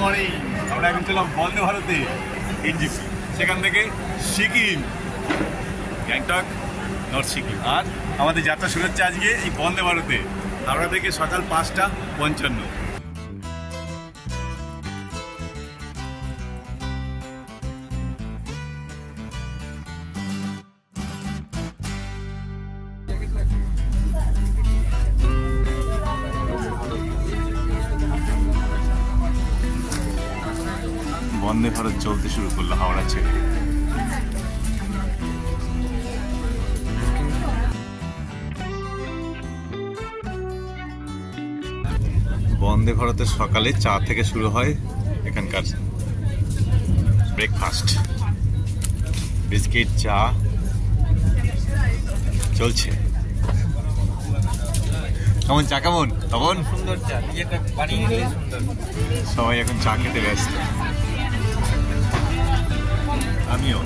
Morning. আমরা এখন ছিলাম বন্দে ভারতে এনজিপি, সেখান থেকে সিকিম, গ্যাংটক, নর্থ সিকিম। আর আমাদের যাত্রা শুরু হচ্ছে আজকে এই বন্দে ভারতে হাওড়া থেকে সকাল 5:55। বন্দে ভারত চলতে শুরু করলো হাওড়া ছেড়ে। বন্দে ভারতের সকালে চা থেকে শুরু হয় এখানকার ব্রেকফাস্ট। বিস্কিট, চা চলছে। কেমন চা? কেমন তখন? সুন্দর চা, নিজেটা বানিয়ে নিলে সুন্দর। সবাই এখন চা খেতে ব্যস্ত, আমিও।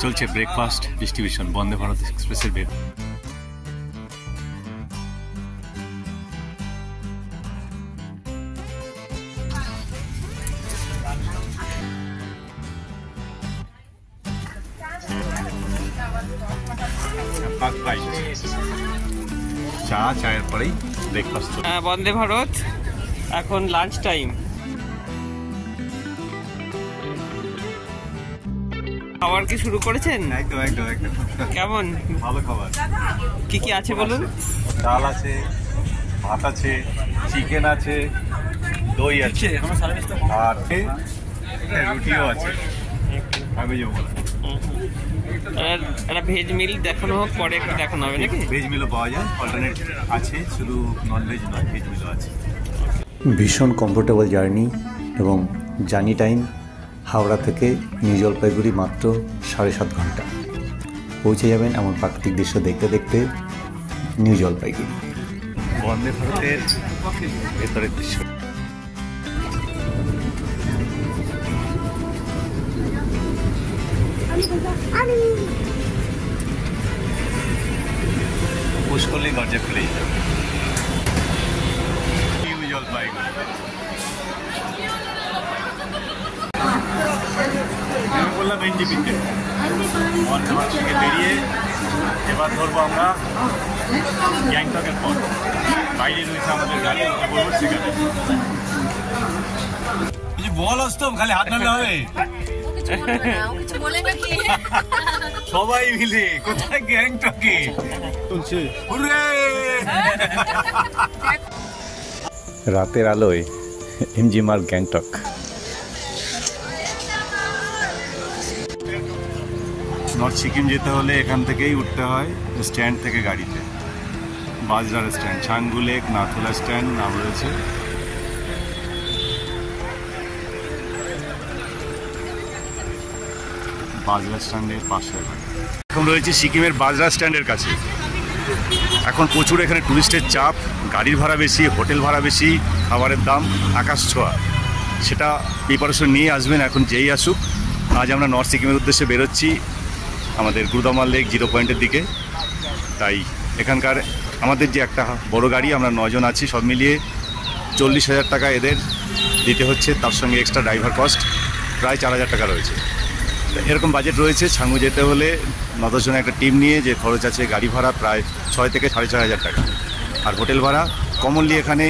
চলছে ব্রেকফাস্ট ডিস্ট্রিবিউশন বন্দে ভারত এক্সপ্রেসের বের। চা, চায়ের পরেই ব্রেকফাস্ট। হ্যাঁ, বন্দে ভারত এখন লাঞ্চ টাইম। খাবার কি শুরু করেছেন? একদম একদম একদম। কেমন? ভালো খাবার। কি কি আছে বলুন? ডাল আছে, ভাত আছে, চিকেন আছে, দই আছে, আর রুটিও আছে। আমি যাবো একটা ভেজ মিল দেখানো হোক, পরে একটু দেখানো হবে নাকি? ভেজ মিলও পাওয়া যায়, অল্টারনেট আছে, শুধু নন ভেজ নয়, ভেজ মিলও আছে। ভীষণ কমফোর্টেবল জার্নি এবং জার্নি টাইম হাওড়া থেকে নিউ জলপাইগুড়ি মাত্র 7.5 ঘন্টা। পৌঁছে যাবেন এমন প্রাকৃতিক দৃশ্য দেখতে দেখতে নিউ জলপাইগুড়ি। বন্দে ভারতের ভেতরের দৃশ্য। পুষ্করলি দরজা খুলে যাবে নিউ জলপাইগুড়ি। আমি বললাম এনজিপিতে বন্দে ভারত থেকে বেরিয়ে এবার ধরবো আমরা গ্যাংটকের পথ। বাইরে রয়েছে আমাদের গাড়ি, বলবো সেখানে কিছু বল আসতাম, খালি হাত নাড়লে হবে। সবাই মিলে কোথায়? গ্যাংটকে চলছে। রাতের আলোয় এমজি মার্গ গ্যাংটক। নর্থ সিকিম যেতে হলে এখান থেকেই উঠতে হয়, স্ট্যান্ড থেকে গাড়িতে। বাজরার stand, Changu lake, Nathula stand নাম রয়েছে। বাজরা স্ট্যান্ডের পাশে এখন রয়েছে সিকিমের বাজরা স্ট্যান্ডের কাছে। এখন প্রচুর এখানে টুরিস্টের চাপ, গাড়ির ভাড়া বেশি, হোটেল ভাড়া বেশি, খাবারের দাম আকাশ ছোঁয়া। সেটা প্রিপারেশন নিয়ে আসবেন এখন যেই আসুক। আজ আমরা নর্থ সিকিমের উদ্দেশ্যে বেরোচ্ছি আমাদের গুরুদামার লেক 0 পয়েন্টের দিকে। তাই এখানকার আমাদের যে একটা বড় গাড়ি, আমরা 9 জন আছি, সব মিলিয়ে 40,000 টাকা এদের দিতে হচ্ছে। তার সঙ্গে এক্সট্রা ড্রাইভার কস্ট প্রায় 4,000 টাকা রয়েছে। এরকম বাজেট রয়েছে। ছাঙ্গু যেতে হলে 9-10 জনের একটা টিম নিয়ে যে খরচ আছে, গাড়ি ভাড়া প্রায় 6 থেকে 6,500 টাকা। আর হোটেল ভাড়া কমনলি এখানে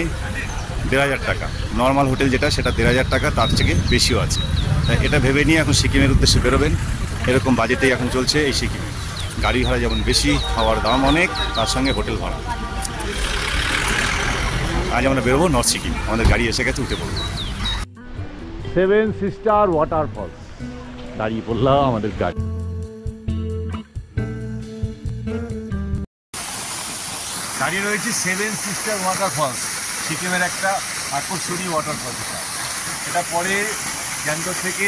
1,500 টাকা। নর্মাল হোটেল যেটা, সেটা 1,500 টাকা, তার থেকে বেশিও আছে। তাই এটা ভেবে নিয়ে এখন সিকিমের উদ্দেশ্যে বেরোবেন। এরকম বাজেটেই এখন চলছে এই সিকিমে। গাড়ি ভাড়া যেমন বেশি, খাওয়ার দাম অনেক, তার সঙ্গে হোটেল ভাড়া। আজ আমরা বেরোবো নর্থ সিকিম। আমাদের গাড়ি এসে গেছে, উঠে পড়বো। 7 সিস্টার ওয়াটারফলস। দাঁড়িয়ে পড়লাম আমাদের গাড়ি। দাঁড়িয়ে রয়েছে 7 সিস্টার ওয়াটারফলস, সিকিমের একটা আকর্ষণীয় ওয়াটারফলস। এটা পরে গ্যাংটক থেকে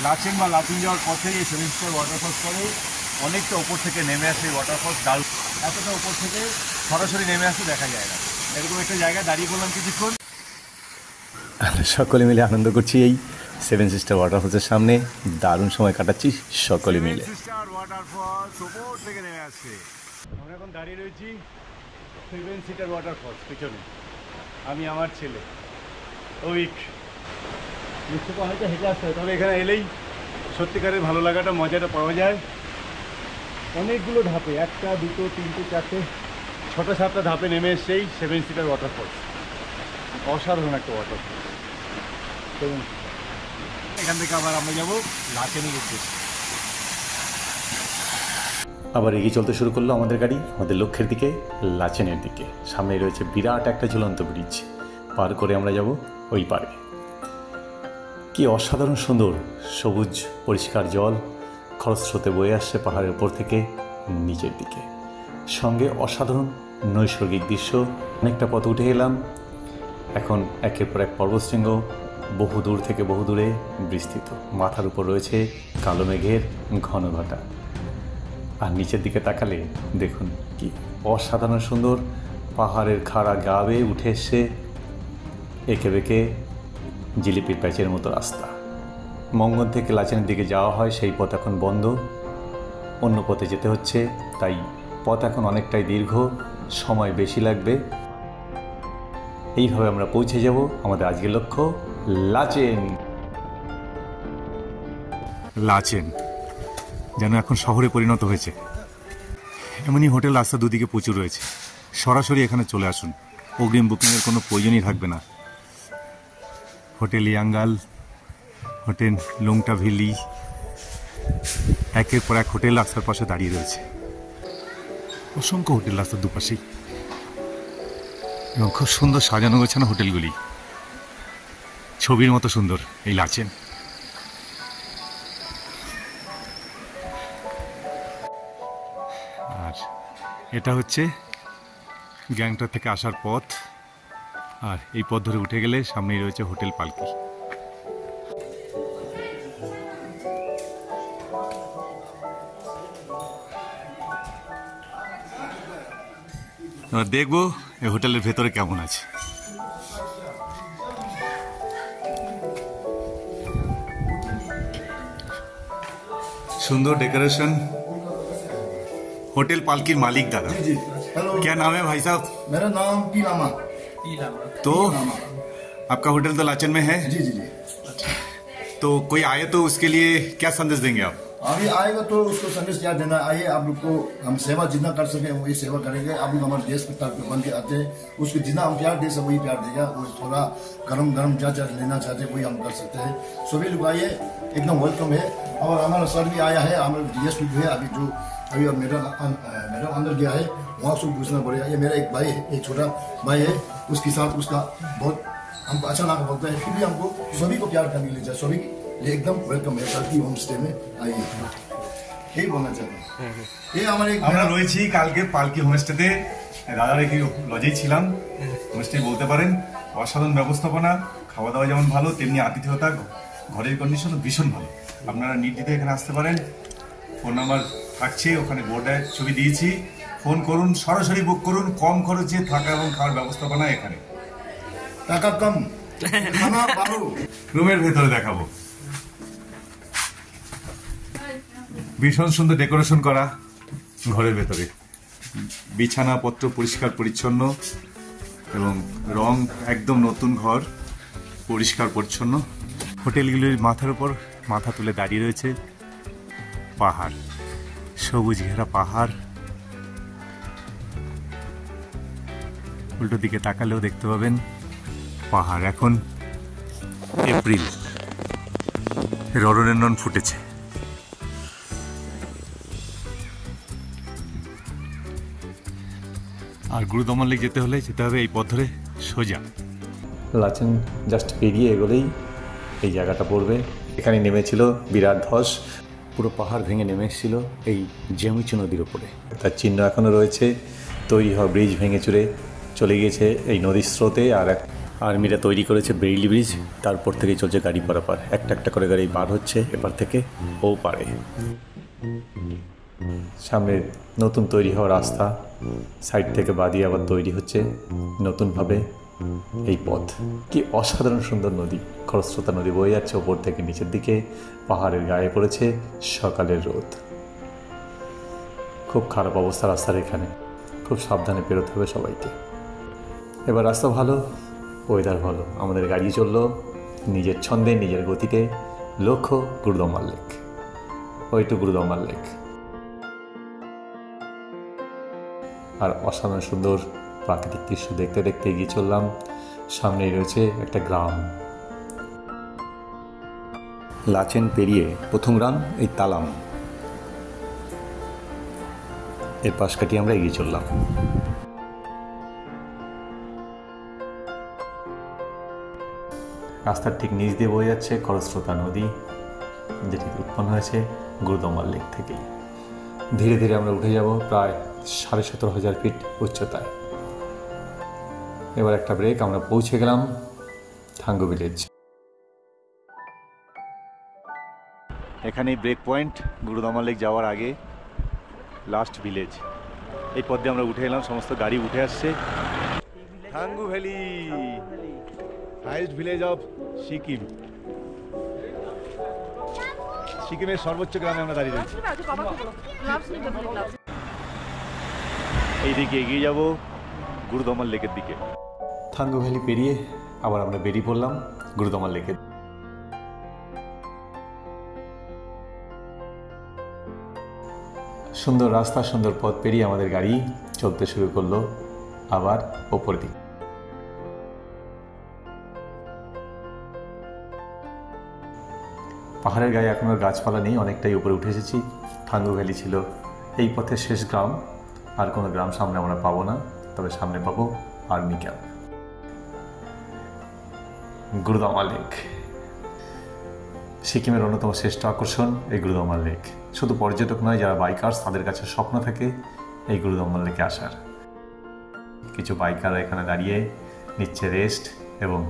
লাচেন বা লাচুং যাওয়ার পথে এই 7 সিস্টার ওয়াটারফলস পরে অনেকটা ওপর থেকে নেমে আসে ওয়াটারফলস। দারুণ, এতটা ওপর থেকে সরাসরি নেমে আসতে দেখা যায় না। এরকম একটা জায়গায় দাঁড়িয়ে পড়লাম কিছুক্ষণ। সকলে মিলে আনন্দ করছি এই সেভেন সিস্টার ওয়াটারফলসের সামনে দারুণ সময় কাটাচ্ছি সকলে মিলে। আমরা এখন দাঁড়িয়ে রয়েছি সেভেন সিস্টার ওয়াটারফলস পিছনে, আমি আমার ছেলে উইক। নিশ্চয় অনেকটা হেঁটে আসতে হয়, তবে এখানে এলেই সত্যিকারের ভালো লাগাটা মজাটা পাওয়া যায়। অনেকগুলো ধাপে, 1টা 2টো 3টে 4টে 6টা 7টা ধাপে নেমে এসছেই সেভেন সিস্টার ওয়াটারফলস। অসাধারণ একটা ওয়াটারফলস। এখান থেকে আবার আমরা যাবো লাচেনের উদ্দেশ্যে। আবার এগিয়ে চলতে শুরু করলো আমাদের গাড়ি আমাদের লক্ষ্যের দিকে, লাচেনের দিকে। সামনে রয়েছে বিরাট একটা ঝুলন্ত ব্রিজ, পার করে আমরা যাব ওই পারে। কি অসাধারণ সুন্দর সবুজ পরিষ্কার জল খরস্রোতে বয়ে আসছে পাহাড়ের উপর থেকে নিচের দিকে, সঙ্গে অসাধারণ নৈসর্গিক দৃশ্য। অনেকটা পথ উঠে এলাম, এখন একের পর এক পর্বতশৃঙ্গ বহু দূর থেকে বহু দূরে বিস্তৃত। মাথার উপর রয়েছে কালো মেঘের ঘন ঘটা, আর নিচের দিকে তাকালে দেখুন কি অসাধারণ সুন্দর পাহাড়ের খাড়া গা বেয়ে উঠে এসছে এঁকে বেঁকে জিলিপির প্যাচের মতো রাস্তা। মঙ্গল থেকে লাচেনের দিকে যাওয়া হয়, সেই পথ এখন বন্ধ, অন্য পথে যেতে হচ্ছে। তাই পথ এখন অনেকটাই দীর্ঘ, সময় বেশি লাগবে। এইভাবে আমরা পৌঁছে যাব আমাদের আজকের লক্ষ্য লাচেন। লাচেন যেন এখন শহরে পরিণত হয়েছে। এমনই হোটেল রাস্তা দুদিকে প্রচুর রয়েছে, সরাসরি এখানে চলে আসুন, অগ্রিম বুকিংয়ের কোনো প্রয়োজনই থাকবে না। হোটেল ইয়াঙ্গাল, হোটেল লংটা ভ্যালি, একের পর এক হোটেল রাস্তার পাশে দাঁড়িয়ে রয়েছে। অসংখ্য হোটেল রাস্তার দুপাশেই, এবং খুব সুন্দর সাজানো গোছানো হোটেলগুলি, ছবির মতো সুন্দর এই লাচেন। আর এটা হচ্ছে গ্যাংটক থেকে আসার পথ, আর এই পথ ধরে উঠে গেলে সামনেই রয়েছে হোটেল পালকি। এবার দেখবো এই হোটেলের ভেতরে কেমন আছে। सुंदर डेकोरेशन। होटल पालकी मालिक दादा। जी जी। हेलो, क्या नाम है भाई साहब? मेरा नाम पीलामा। तो आपका होटल तो लाचन में है? जी जी जी। तो कोई आए तो उसके लिए क्या संदेश देंगे आप? अभी आएगा तो उसको संदेश क्या देना, आइए आप लोग को हम सेवा जितना कर सके वही सेवा करेंगे। आप लोग हमारे देश के तरफ बन के आते हैं, उसको जितना हम प्यार दे सके वही प्यार देगा। वो थोड़ा गरम गरम जा लेना चाहते हैं वही हम कर सकते हैं। सभी लोग आइए, एकदम वेलकम है। और हमारा सर भी आया है, हमारे गेस्ट लोग है अभी जो अभी मेरा अंदर गया है, वहाँ से पूछना पड़ेगा। ये मेरा एक भाई है, एक छोटा भाई है, उसके साथ उसका बहुत हमको अच्छा लगा बोलता है। फिर भी हमको सभी को प्यार करने के लिए सभी एकदम वेलकम है। पालकी होम स्टे में आइए, यही बोलना चाहते हैं। ये हमारे আমরা রয়েছি কালকে পালকি হোমস্টেতে, দাদার কি লজেই ছিলাম। হোমস্টে বলতে পারেন অসাধারণ ব্যবস্থাপনা, খাওয়া দাওয়া যেমন ভালো তেমনি আতিথেয়তা, ঘরের কন্ডিশনও ভীষণ ভালো। আপনারা নির্দ্বিধায় এখানে আসতে পারেন। ফোন নাম্বার থাকছে ওখানে, বোর্ডে ছবি দিয়েছি, ফোন করুন, সরাসরি বুক করুন। কম খরচে থাকা এবং খাওয়ার ব্যবস্থাপনা এখানে। টাকা কম, খানা ভালো। রুমের ভেতরে দেখাবো, ভীষণ সুন্দর ডেকোরেশন করা ঘরের ভেতরে, বিছানাপত্র পরিষ্কার পরিচ্ছন্ন এবং রং একদম নতুন ঘর, পরিষ্কার পরিচ্ছন্ন। হোটেলগুলির মাথার উপর মাথা তুলে দাঁড়িয়ে রয়েছে পাহাড়, সবুজ ঘেরা পাহাড়। উল্টো দিকে তাকালেও দেখতে পাবেন পাহাড়। এখন এপ্রিল, রডোডেন্ড্রন ফুটেছে। আর গুরুদমন লেক যেতে হলে যেতে হবে এই পথ ধরে সোজা। লাচেন জাস্ট পেরিয়ে এগোলেই এই জায়গাটা পড়বে। এখানে নেমেছিল বিরাট ধস, পুরো পাহাড় ভেঙে নেমে এসেছিল এই জেমিচু নদীর ওপরে। তার চিহ্ন এখনও রয়েছে, তৈরি হওয়া ব্রিজ ভেঙে চুরে চলে গিয়েছে এই নদীর স্রোতে। আর আর্মিরা তৈরি করেছে ব্রেইলি ব্রিজ, তারপর থেকে চলছে গাড়ি পারাপার। একটা একটা করে গাড়ি পার হচ্ছে এপার থেকে ও পারে। সামনে নতুন তৈরি হওয়া রাস্তা, সাইড থেকে বাদিয়ে আবার তৈরি হচ্ছে নতুনভাবে এই পথ। কি অসাধারণ সুন্দর নদী, খরস্রোতা নদী বয়ে যাচ্ছে ওপর থেকে নিচের দিকে, পাহাড়ের গায়ে পড়েছে সকালের রোদ। খুব খারাপ অবস্থা রাস্তার এখানে, খুব সাবধানে পেরোতে হবে সবাইকে। এবার রাস্তা ভালো, ওয়েদার ভালো, আমাদের গাড়ি চললো নিজের ছন্দে নিজের গতিতে। লক্ষ্য গুরুদম্মাল লেক, ওই টু গুরুদম্মাল লেক। আর অসাধারণ সুন্দর প্রাকৃতিক দৃশ্য দেখতে দেখতে এগিয়ে চললাম। সামনেই রয়েছে একটা গ্রাম, লাচেন পেরিয়ে প্রথম গ্রাম এই তালাম। এর পাশ কাটিয়ে আমরা এগিয়ে চললাম। রাস্তার ঠিক নিচ দিয়ে বয়ে যাচ্ছে খরস্রোতা নদী, যেটি উৎপন্ন হয়েছে গুরুদম্মাল লেক থেকেই। ধীরে ধীরে আমরা উঠে যাব প্রায় 17,500 ফিট উচ্চতায়। এবার একটা ব্রেক, আমরা পৌঁছে গেলাম থাঙ্গু ভিলেজ। এখানেই ব্রেক পয়েন্ট, গুরুদম্মাল লেক যাওয়ার আগে লাস্ট ভিলেজ। এই পথ দিয়ে আমরা উঠে এলাম, সমস্ত গাড়ি উঠে আসছে। Thangu valley, highest village of Sikkim. সিকিমের সর্বোচ্চ গ্রামে আমরা দাঁড়িয়ে রয়েছি। এই দিকে এগিয়ে যাব গুরুদম্মাল লেকের দিকে। থাঙ্গু ভ্যালি পেরিয়ে আবার আমরা বেরিয়ে পড়লাম গুরুদম্মাল লেকের। সুন্দর রাস্তা, সুন্দর পথ পেরিয়ে আমাদের গাড়ি চলতে শুরু করলো আবার ওপর দিকে। পাহাড়ের গায়ে এখন আর গাছপালা নেই, অনেকটাই উপরে উঠে এসেছি। থাঙ্গু ভ্যালি ছিল এই পথের শেষ গ্রাম, আর কোনো গ্রাম সামনে আমরা পাবো না, তবে সামনে পাবো আর্মি ক্যাম্প। গুরুদম্মাল লেক সিকিমের অন্যতম শ্রেষ্ঠ আকর্ষণ এই গুরুদম্মাল লেক। শুধু পর্যটক নয়, যারা বাইকার্স তাদের কাছে স্বপ্ন থাকে এই গুরুদম্মাল লেকে আসার। কিছু বাইকাররা এখানে দাঁড়িয়ে নিচ্ছে রেস্ট এবং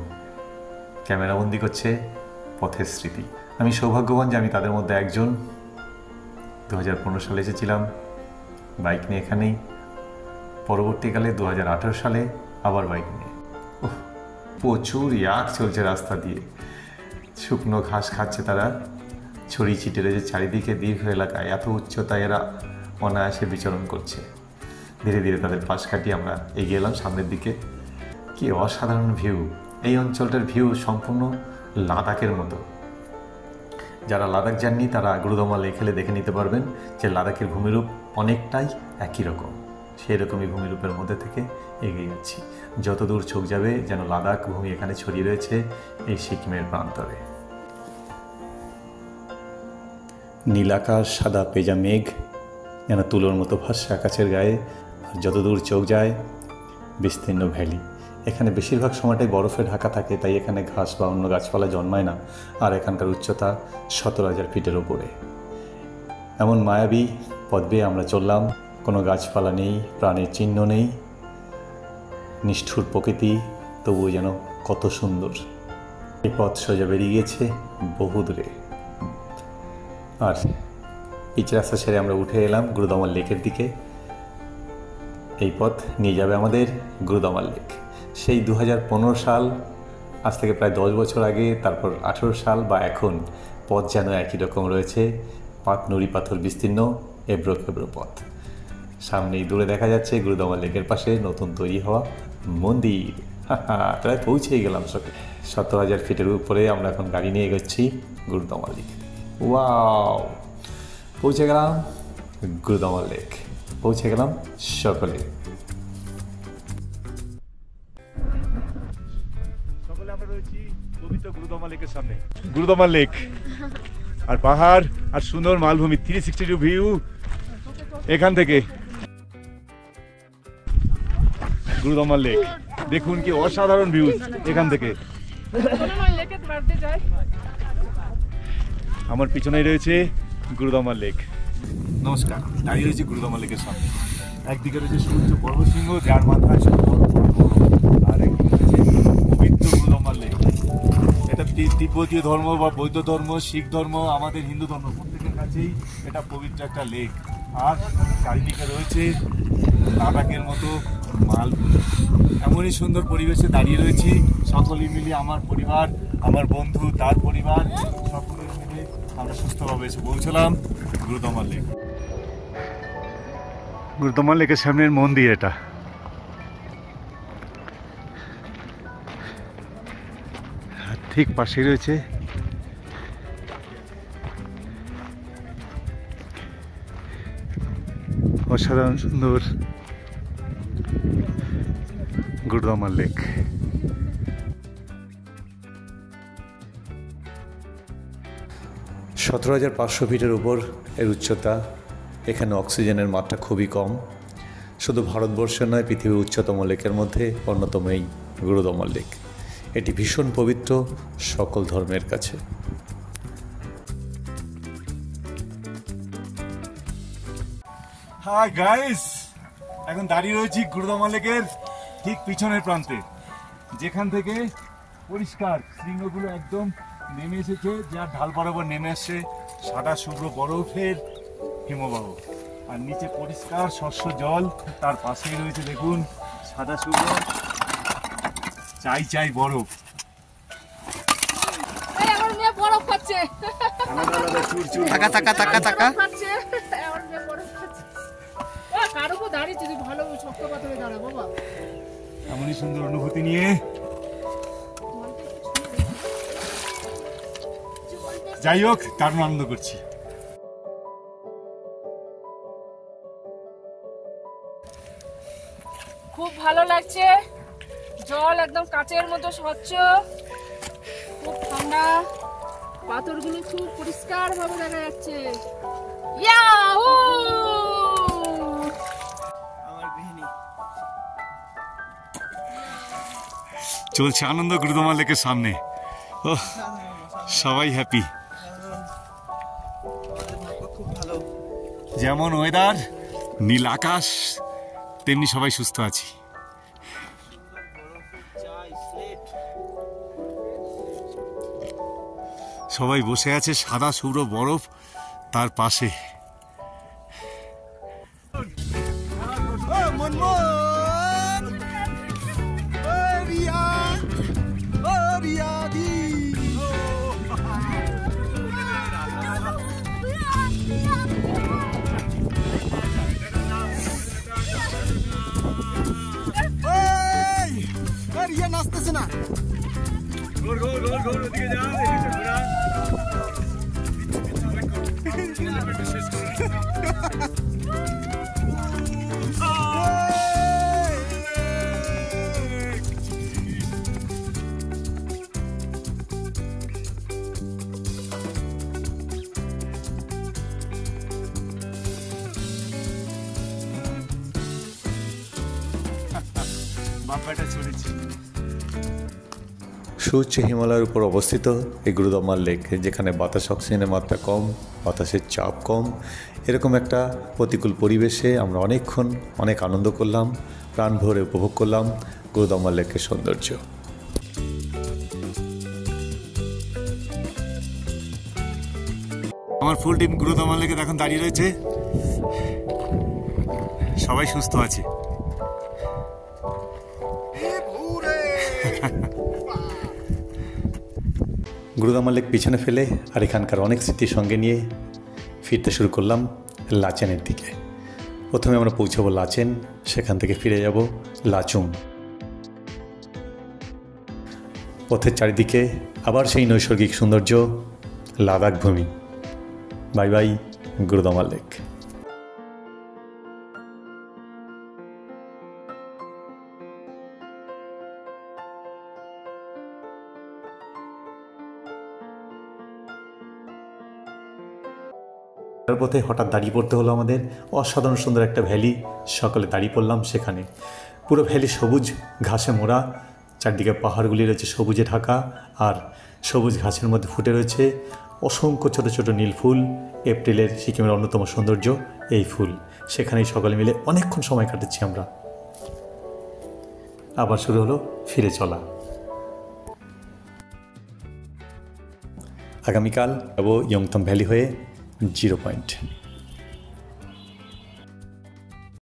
ক্যামেরাবন্দি করছে পথের স্মৃতি। আমি সৌভাগ্যবান যে আমি তাদের মধ্যে একজন। 2015 সালে এসেছিলাম বাইক নিয়ে এখানেই, পরবর্তীকালে 2018 সালে আবার বাইক নিয়ে। প্রচুর ইয়াক চলছে রাস্তা দিয়ে, শুকনো ঘাস খাচ্ছে তারা, ছড়িয়ে ছিটে রয়েছে চারিদিকে। দীর্ঘ এলাকায় এত উচ্চতায় এরা অনায়াসে বিচরণ করছে। ধীরে ধীরে তাদের পাশ কাটিয়ে আমরা এগিয়ে এলাম সামনের দিকে। কি অসাধারণ ভিউ! এই অঞ্চলটার ভিউ সম্পূর্ণ লাদাখের মতো। যারা লাদাখ যাননি তারা গুরুদম্মাল লেক এলে দেখে নিতে পারবেন যে লাদাখের ভূমিরূপ অনেকটাই একই রকম। সেই রকমই ভূমিরূপের মধ্যে থেকে এগিয়ে যাচ্ছি। যত দূর চোখ যাবে যেন লাদাখ ভূমি এখানে ছড়িয়ে রয়েছে এই সিকিমের প্রান্তরে। নীলাকাশ, সাদা পেজা মেঘ যেন তুলোর মতো ভাসছে আকাশের গায়ে। আর যত দূর চোখ যায় বিস্তীর্ণ ভ্যালি। এখানে বেশিরভাগ সময়টাই বরফে ঢাকা থাকে, তাই এখানে ঘাস বা অন্য গাছপালা জন্মায় না। আর এখানকার উচ্চতা 17,000 ফিটের ওপরে। এমন মায়াবী পথ বেয়ে আমরা চললাম, কোনো গাছপালা নেই, প্রাণীর চিহ্ন নেই, নিষ্ঠুর প্রকৃতি, তবুও যেন কত সুন্দর। এই পথ সোজা বেরিয়ে গিয়েছে বহু দূরে। আর পিচ রাস্তা ছেড়ে আমরা উঠে এলাম গুরুদম্মাল লেকের দিকে। এই পথ নিয়ে যাবে আমাদের গুরুদম্মাল লেক। সেই 2015 সাল, আজ থেকে প্রায় 10 বছর আগে, তারপর 18 সাল বা এখন, পথ যেন একই রকম রয়েছে। নুড়ি পাথর বিস্তীর্ণ এবড়ো খেবড়ো পথ। সামনেই দূরে দেখা যাচ্ছে গুরুদম্মাল লেকের পাশে নতুন তৈরি হওয়া মন্দির। প্রায় পৌঁছেই গেলাম। 17,000 ফিটের উপরে আমরা এখন গাড়ি নিয়ে এগোচ্ছি গুরুদম্মাল লেক। ওয়াও, পৌঁছে গেলাম গুরুদম্মাল লেক, পৌঁছে গেলাম সকলে। আমরা রয়েছি পবিত্র গুরুদম্মাল লেকের সামনে। গুরুদম্মাল লেক আর পাহাড় আর সুন্দর মালভূমি, 360 ভিউ এখান থেকে। গুরুদম্মাল লেক দেখুন, কি অসাধারণ ভিউ এখান থেকে। আমার পিছনেই রয়েছে গুরুদম্মাল লেক। নমস্কার, দাঁড়িয়ে রয়েছে গুরুদম্মাল লেকের সামনে। একদিকে রয়েছে সূর্য পর্বতশৃঙ্গ, যার মাথায় আর একদিকে রয়েছে পবিত্র গুরুদম্মাল লেক। এটা তিব্বতীয় ধর্ম বা বৌদ্ধ ধর্ম, শিখ ধর্ম, আমাদের হিন্দু ধর্ম, প্রত্যেকের কাছেই এটা পবিত্র একটা লেক। আর চারিদিকে রয়েছে লাদাখের মতো মালভূমি। এমনই সুন্দর পরিবেশে দাঁড়িয়ে রয়েছি, সকলে মিলে আমার পরিবার, আমার বন্ধু, তার পরিবার, সকলে মিলে আমরা সুস্থভাবে এসে পৌঁছলাম গুরুদমাল লেক। গুরুদমাল লেকের সামনের মন্দির এটা। ঠিক পাশেই রয়েছে অসাধারণ সুন্দর গুরুদমাল লেক। 17,500 ফিটের উপর এর উচ্চতা। এখানে অক্সিজেনের মাত্রা খুবই কম। শুধু ভারতবর্ষে নয়, পৃথিবীর উচ্চতম লেকের মধ্যে অন্যতম এই গুরুদমাল লেক। এটি ভীষণ পবিত্র সকল ধর্মের কাছে। হাই গাইস, এখন দাঁড়িয়ে রয়েছি গুরুদমাল লেকের ঠিক পিছনের প্রান্তে, যেখান থেকে পরিষ্কার শৃঙ্গগুলো একদম নেমে এসেছে, যার ঢাল বরাবর নেমে আসছে সাদা শুভ্র বরফের হিমবাহ। আর নিচে পরিষ্কার শস্য জল, তার পাশেই রয়েছে দেখুন সাদা শুভ্র চাই চাই বরফ। বরফ খাচ্ছে, টাকা টাকা টাকা টাকা কারো দাঁড়িয়েছে, তুই ভালো শক্ত পাথরে দাঁড়া বাবা। এমনই সুন্দর অনুভূতি নিয়ে যাই হোক দারুণ আনন্দ করছি। খুব ভালো লাগছে, জল একদম কাচের মতো স্বচ্ছ, খুব ঠান্ডা, পাথরগুলো খুব পরিষ্কার ভাবে দেখা যাচ্ছে। ইয়াহু! চলছে আনন্দ গুরুদমাল লেকের সামনে। ও সবাই হ্যাপি। যেমন ওয়েদার, নীল আকাশ, তেমনি সবাই সুস্থ আছি। সবাই বসে আছে সাদা শুভ্র বরফ তার পাশে। নাচতেছে না, বাপ্পাটা চলেছি। সুউচ্চ হিমালয়ের উপর অবস্থিত এই গুরুদমাল লেক, যেখানে বাতাস অক্সিজেনের মাত্রা কম, বাতাসের চাপ কম, এরকম একটা প্রতিকূল পরিবেশে আমরা অনেকক্ষণ অনেক আনন্দ করলাম, প্রাণ ভরে উপভোগ করলাম গুরুদমাল লেকের সৌন্দর্য। আমার ফুল টিম গুরুদমাল লেকে এখন দাঁড়িয়ে রয়েছে, সবাই সুস্থ আছে। গুরুদমাল লেক পিছনে ফেলে আর এখানকার অনেক স্মৃতির সঙ্গে নিয়ে ফিরতে শুরু করলাম লাচেনের দিকে। প্রথমে আমরা পৌঁছাবো লাচেন, সেখান থেকে ফিরে যাব লাচুং। পথের চারিদিকে আবার সেই নৈসর্গিক সৌন্দর্য, লাদাখ ভূমি। বাই বাই গুরুদমাল লেক। পথে হঠাৎ দাঁড়িয়ে পড়তে হলো আমাদের। অসাধারণ সুন্দর একটা ভ্যালি, সকলে দাঁড়িয়ে পড়লাম সেখানে। পুরো ভ্যালি সবুজ ঘাসে মোড়া, চারদিকে পাহাড়গুলি রয়েছে সবুজে ঢাকা, আর সবুজ ঘাসের মধ্যে ফুটে রয়েছে অসংখ্য ছোট ছোট নীল ফুল। এপ্রিলের সিকিমের অন্যতম সৌন্দর্য এই ফুল। সেখানেই সকলে মিলে অনেকক্ষণ সময় কাটাচ্ছি আমরা। আবার শুরু হলো ফিরে চলা। আগামীকাল যাব ইয়ংথম ভ্যালি হয়ে 0 পয়েন্ট।